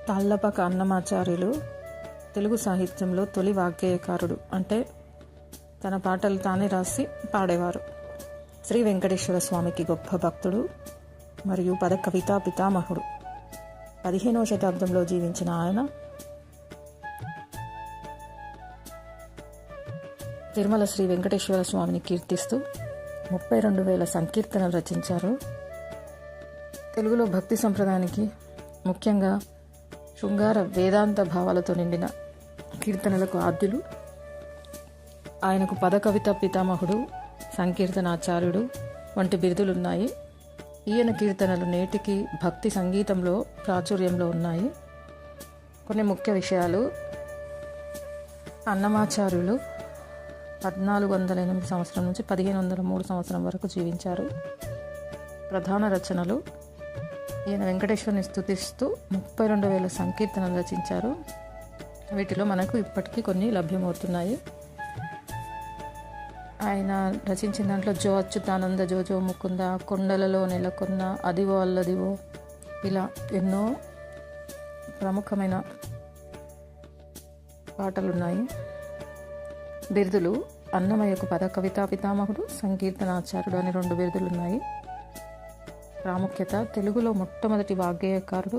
తాళ్లపాక అన్నమాచార్యులు తెలుగు సాహిత్యంలో తొలి వాగ్గేయకారుడు. అంటే తన పాటలు తానే రాసి పాడేవారు. శ్రీ వెంకటేశ్వర స్వామికి గొప్ప భక్తుడు మరియు పద కవితా పితామహుడు. 15వ శతాబ్దంలో జీవించిన ఆయన తిరుమల శ్రీ వెంకటేశ్వర స్వామిని కీర్తిస్తూ 32,000 సంకీర్తనలు రచించారు. తెలుగులో భక్తి సంప్రదాయానికి ముఖ్యంగా శృంగార వేదాంత భావాలతో నిండిన కీర్తనలకు ఆద్యులు. ఆయనకు పద కవిత పితామహుడు, సంకీర్తనాచార్యుడు వంటి బిరుదులున్నాయి. ఈయన కీర్తనలు నేటికి భక్తి సంగీతంలో ప్రాచుర్యంలో ఉన్నాయి. కొన్ని ముఖ్య విషయాలు: అన్నమాచార్యులు 1408 సంవత్సరం నుంచి 1503 సంవత్సరం వరకు జీవించారు. ప్రధాన రచనలు: ఈయన వెంకటేశ్వరుని స్తుతిస్తూ 32,000 సంకీర్తనలు రచించారు. వీటిలో మనకు ఇప్పటికీ కొన్ని లభ్యమవుతున్నాయి. ఆయన రచించిన దాంట్లో జో అచ్యుతానంద, జో ముకుంద, కొండలలో నెలకొన్న, అదివో అల్లదివో, ఇలా ఎన్నో ప్రముఖమైన పాటలున్నాయి. బిరుదులు: అన్నమయ్యకు పద కవితా పితామహుడు, సంకీర్తనాచార్యుడు అని 2 బిరుదులున్నాయి. ప్రాముఖ్యత: తెలుగులో మొట్టమొదటి వాగ్గేయకారుడు.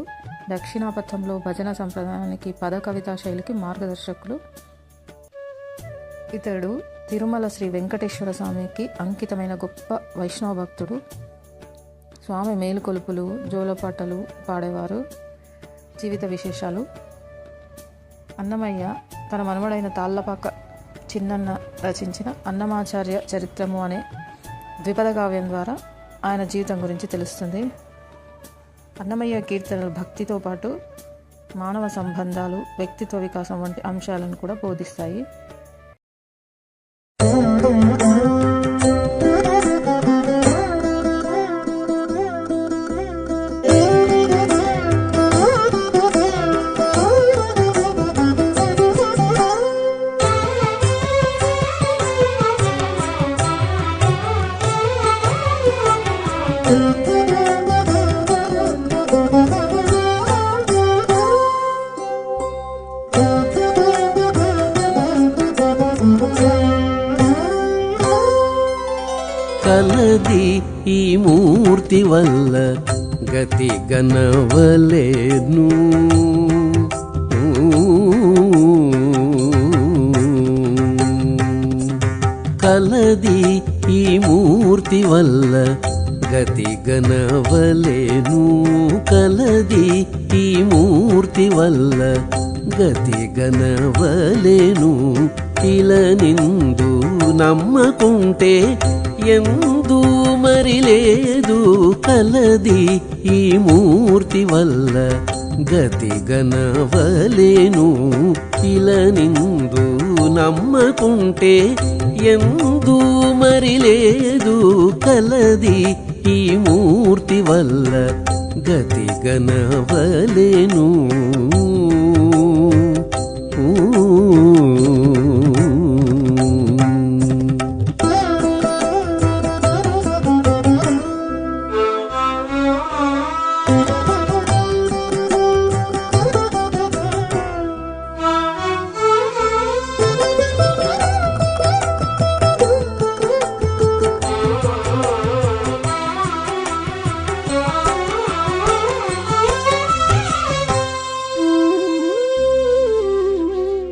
దక్షిణాపథంలో భజన సంప్రదాయానికి, పద కవితా శైలికి మార్గదర్శకులు. ఇతడు తిరుమల శ్రీ వెంకటేశ్వర స్వామికి అంకితమైన గొప్ప వైష్ణవ భక్తుడు. స్వామి మేలుకొలుపులు, జోలపాటలు పాడేవారు. జీవిత విశేషాలు: అన్నమయ్య తన మనుమడైన తాళ్లపాక చిన్నన్న రచించిన అన్నమాచార్య చరిత్రము అనే ద్విపద కావ్యం ద్వారా ఆయన జీవితం గురించి తెలుస్తుంది. అన్నమయ్య కీర్తనలు భక్తితో పాటు మానవ సంబంధాలు, వ్యక్తిత్వ వికాసం వంటి అంశాలను కూడా బోధిస్తాయి. కలది ఈ మూర్తి వల్ల గతి గనవలేను. కలది ఈ మూర్తి వల్ల గతి గనవలేను. కలది ఈ మూర్తి వల్ల గతి గనవలేను. ఇలా నిందు నమ్మకుంటే ఎందు మరి లేదు. కలది ఈ మూర్తి వల్ల గతి గనవలేను. ఇలా నిందు నమ్మకుంటే ఎందు మరి లేదు. కలది ఈ మూర్తి వల్ల గతి గనవలేను.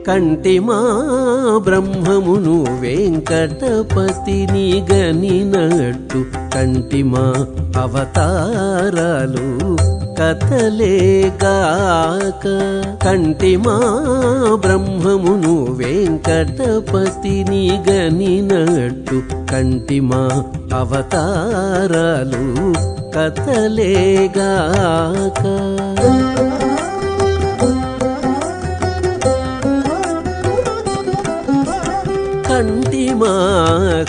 కంటిమా బ్రహ్మమును వెంకటపతిని గనినట్టు, కంటిమా అవతారాలు కథలేగాక. కంటిమా బ్రహ్మమును వెంకటపతిని గనినట్టు, కంటిమా అవతారాలు కథలేగాక. కంటిమా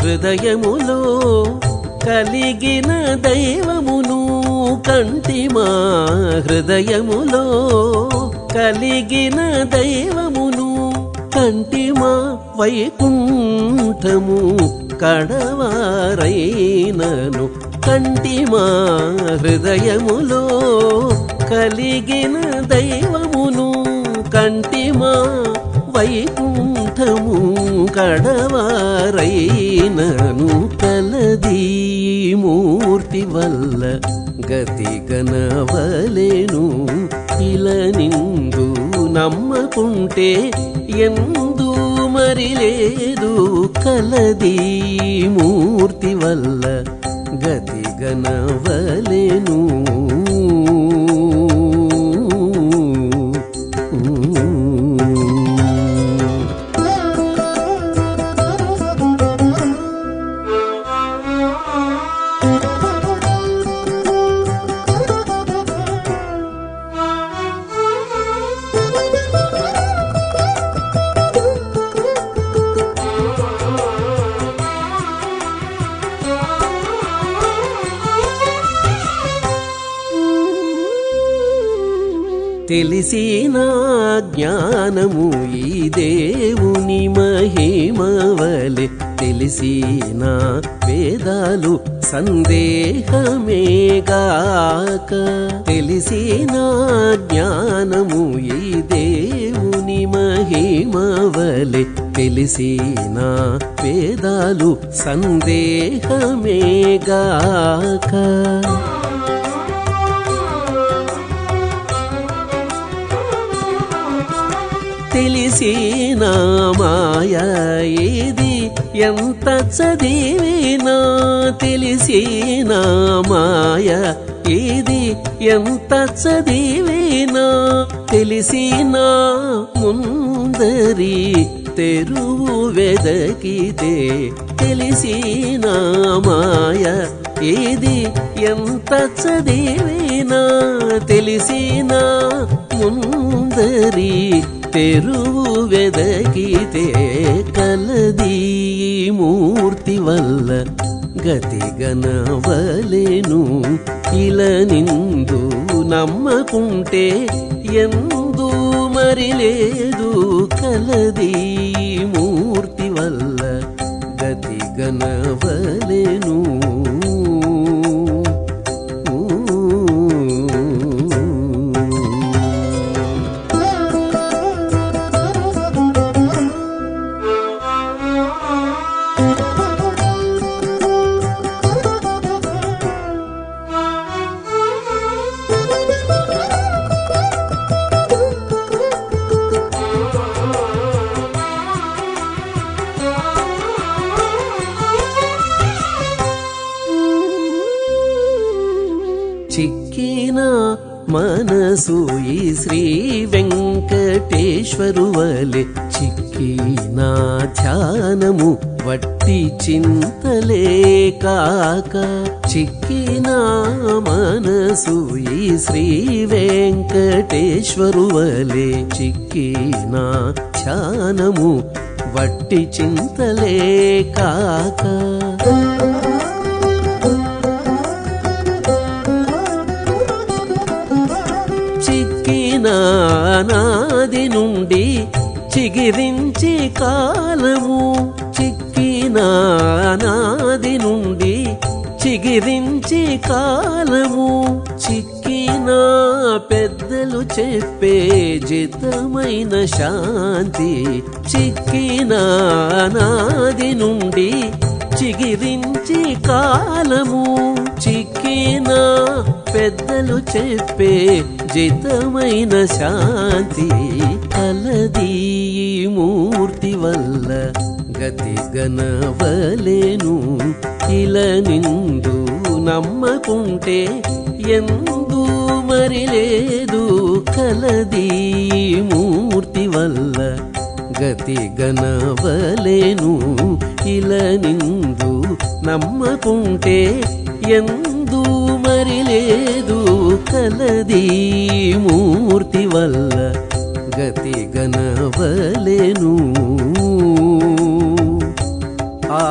హృదయములో కలిగిన దైవమును, కంటిమా హృదయములో కలిగిన దైవమును, కంటిమా వైకుంఠము కడవారైనను. కంటిమా హృదయములో కలిగిన దైవమును కంటిమా వైకుంఠము కడవారైనను కలదీ మూర్తి వల్ల గతి గనవలేను ఇలా నిందు నమ్మకుంటే ఎందు మరి లేదు కలదీ మూర్తి వల్ల గతి గనవలేను తెలిసిన జ్ఞానము ఈ దేవుని మహిమవలె తెలిసిన వేదాలు సందేహమేగాక తెలిసిన జ్ఞానము ఈ దేవుని మహిమవలె తెలిసిన వేదాలు సందేహమేగాక తెలిసిన మాయ ఏది ఎంత చదివినా తెలిసిన మాయ ఏది ఎంత చదివినా తెలిసిన ముందరి తెరువు వెదకితే తెలిసిన మాయ ఏది ఎంత చదివినా తెలిసిన ముందరి తెరువు వెదకితే కలదీ మూర్తి వల్ల గతి గనవలేను ఇలా నిందు నమ్మకుంటే ఎందు మరి లేదు కలదీ మూర్తి వల్ల గతి గనవలేను చిక్కిన మనసు ఈ శ్రీ వెంకటేశ్వరు వలె చిక్కిన ధ్యానము వట్టి చింతలే కాక చిక్కిన మనసు ఈ శ్రీ వెంకటేశ్వరు వలె చిక్కిన ధ్యానము వట్టి చింతలే కాక నాది నుండి చిగిరించి కాలము చిక్కిన నాది నుండి చిగిరించి కాలము చిక్కిన పెద్దలు చెప్పే జితమైన శాంతి చిక్కిన నాది నుండి చిగిరించి కాలము చిక్కిన పెద్దలు చెప్పే జితమైన శాంతి కలదీ మూర్తి వల్ల గతి గనవలేను ఇలా నిందు నమ్మకుంటే ఎందు మరి లేదు కలదీ మూర్తి వల్ల గతి గనవలేను ఇలా నిందు నమ్మకుంటే ఎందు మరి లేదు కలదీ మూర్తి వల్ల గతి గనవలేను ఆ